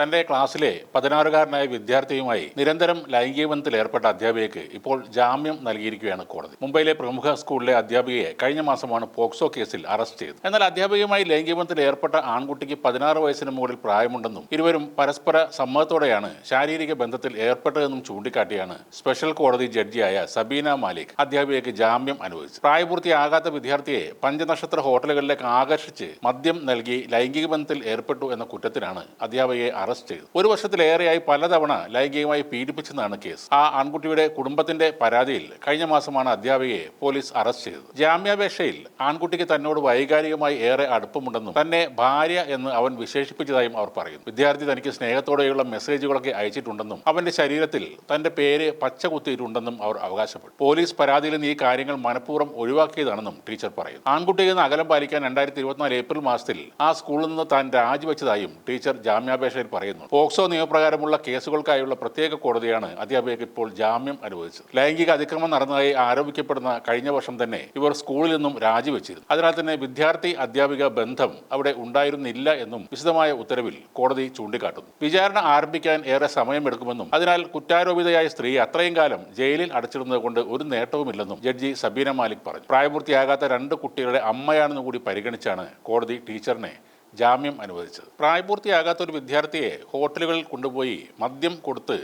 തന്റെ ക്ലാസ്സിലെ 16-കാരനായ വിദ്യാർത്ഥിയുമായി നിരന്തരം ലൈംഗിക ബന്ധത്തിൽ ഏർപ്പെട്ട അധ്യാപികയ്ക്ക് ഇപ്പോൾ ജാമ്യം നൽകിയിരിക്കുകയാണ് കോടതി. മുംബൈയിലെ പ്രമുഖ സ്കൂളിലെ അധ്യാപികയെ കഴിഞ്ഞ മാസമാണ് പോക്സോ കേസിൽ അറസ്റ്റ് ചെയ്തത്. എന്നാൽ അധ്യാപികയുമായി ലൈംഗിക ബന്ധത്തിൽ ഏർപ്പെട്ട ആൺകുട്ടിക്ക് 16 വയസ്സിന് മുകളിൽ പ്രായമുണ്ടെന്നും ഇരുവരും പരസ്പര സമ്മതത്തോടെയാണ് ശാരീരിക ബന്ധത്തിൽ ഏർപ്പെട്ടതെന്നും ചൂണ്ടിക്കാട്ടിയാണ് സ്പെഷ്യൽ കോടതി ജഡ്ജിയായ സബീന മാലിക് അധ്യാപികയ്ക്ക് ജാമ്യം അനുവദിച്ചത്. പ്രായപൂർത്തിയാകാത്ത വിദ്യാർത്ഥിയെ പഞ്ചനക്ഷത്ര ഹോട്ടലുകളിലേക്ക് ആകർഷിച്ച് മദ്യം നൽകി ലൈംഗിക ബന്ധത്തിൽ ഏർപ്പെട്ടു എന്ന കുറ്റത്തിനാണ് അധ്യാപികയെ അറസ്റ്റ് ചെയ്തു. ഒരു വർഷത്തിലേറെയായി പലതവണ ലൈംഗികമായി പീഡിപ്പിച്ചെന്നാണ് കേസ്. ആ ആൺകുട്ടിയുടെ കുടുംബത്തിന്റെ പരാതിയിൽ കഴിഞ്ഞ മാസമാണ് അധ്യാപികയെ പോലീസ് അറസ്റ്റ് ചെയ്തത്. ജാമ്യാപേക്ഷയിൽ ആൺകുട്ടിക്ക് തന്നോട് വൈകാരികമായി ഏറെ അടുപ്പമുണ്ടെന്നും തന്നെ ഭാര്യ എന്ന് അവൻ വിശേഷിപ്പിച്ചതായും അവർ പറയുന്നു. വിദ്യാർത്ഥി തനിക്ക് സ്നേഹത്തോടെയുള്ള മെസ്സേജുകളൊക്കെ അയച്ചിട്ടുണ്ടെന്നും അവന്റെ ശരീരത്തിൽ തന്റെ പേര് പച്ച കുത്തിയിട്ടുണ്ടെന്നും അവർ അവകാശപ്പെട്ടു. പോലീസ് പരാതിയിൽ നിന്ന് ഈ കാര്യങ്ങൾ മനഃപൂർവ്വം ഒഴിവാക്കിയതാണെന്നും ടീച്ചർ പറയുന്നു. ആൺകുട്ടിയിൽ നിന്ന് അകലം പാലിക്കാൻ 2024 ഏപ്രിൽ മാസത്തിൽ ആ സ്കൂളിൽ നിന്ന് താൻ രാജിവെച്ചതായും ടീച്ചർ ജാമ്യാപേക്ഷയിൽ പറയുന്നു. പോക്സോ നിയമപ്രകാരമുള്ള കേസുകൾക്കായുള്ള പ്രത്യേക കോടതിയാണ് അധ്യാപികയ്ക്ക് ഇപ്പോൾ ജാമ്യം അനുവദിച്ചത്. ലൈംഗിക അതിക്രമം നടന്നതായി ആരോപിക്കപ്പെടുന്ന കഴിഞ്ഞ വർഷം തന്നെ ഇവർ സ്കൂളിൽ നിന്നും രാജിവെച്ചിരുന്നു. അതിനാൽ തന്നെ വിദ്യാർത്ഥി അധ്യാപിക ബന്ധം അവിടെ ഉണ്ടായിരുന്നില്ല എന്നും വിശദമായ ഉത്തരവിൽ കോടതി ചൂണ്ടിക്കാട്ടുന്നു. വിചാരണ ആരംഭിക്കാൻ ഏറെ സമയമെടുക്കുമെന്നും അതിനാൽ കുറ്റാരോപിതയായ സ്ത്രീ അത്രയും കാലം ജയിലിൽ അടച്ചിടുന്നത് കൊണ്ട് ഒരു നേട്ടവുമില്ലെന്നും ജഡ്ജി സബീന മാലിക് പറഞ്ഞു. പ്രായപൂർത്തിയാകാത്ത 2 കുട്ടികളുടെ അമ്മയാണെന്ന് കൂടി പരിഗണിച്ചാണ് കോടതി ടീച്ചറിനെ ജാമ്യം അനുവദിച്ചത്. പ്രായപൂർത്തിയാകാത്ത ഒരു വിദ്യാർത്ഥിയെ ഹോട്ടലുകളിൽ കൊണ്ടുപോയി മദ്യം കൊടുത്ത്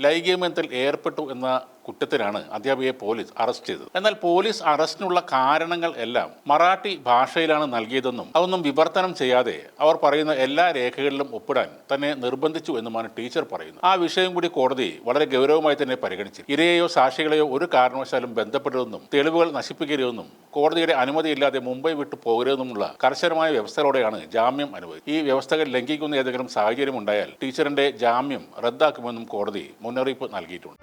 ലൈംഗിക ബന്ധത്തിൽ ഏർപ്പെട്ടു എന്ന കുറ്റത്തിനാണ് അധ്യാപികയെ പോലീസ് അറസ്റ്റ് ചെയ്തത്. എന്നാൽ പോലീസ് അറസ്റ്റിനുള്ള കാരണങ്ങൾ എല്ലാം മറാഠി ഭാഷയിലാണ് നൽകിയതെന്നും അതൊന്നും വിവർത്തനം ചെയ്യാതെ അവർ പറയുന്ന എല്ലാ രേഖകളിലും ഒപ്പിടാൻ തന്നെ നിർബന്ധിച്ചു എന്നുമാണ് ടീച്ചർ പറയുന്നത്. ആ വിഷയം കൂടി കോടതി വളരെ ഗൗരവമായി തന്നെ പരിഗണിച്ചു. ഇരയെയോ സാക്ഷികളെയോ ഒരു കാരണവശാലും ബന്ധപ്പെടരുതെന്നും തെളിവുകൾ നശിപ്പിക്കരുതെന്നും കോടതിയുടെ അനുമതിയില്ലാതെ മുംബൈ വിട്ടു പോകരുതെന്നുമുള്ള കർശനമായ വ്യവസ്ഥകളോടെയാണ് ജാമ്യം അനുവദിച്ചത്. ഈ വ്യവസ്ഥകൾ ലംഘിക്കുന്ന ഏതെങ്കിലും സാഹചര്യം ഉണ്ടായാൽ ടീച്ചറിന്റെ ജാമ്യം റദ്ദാക്കുമെന്നും കോടതി മുന്നറിയിപ്പ് നൽകിയിട്ടുണ്ട്.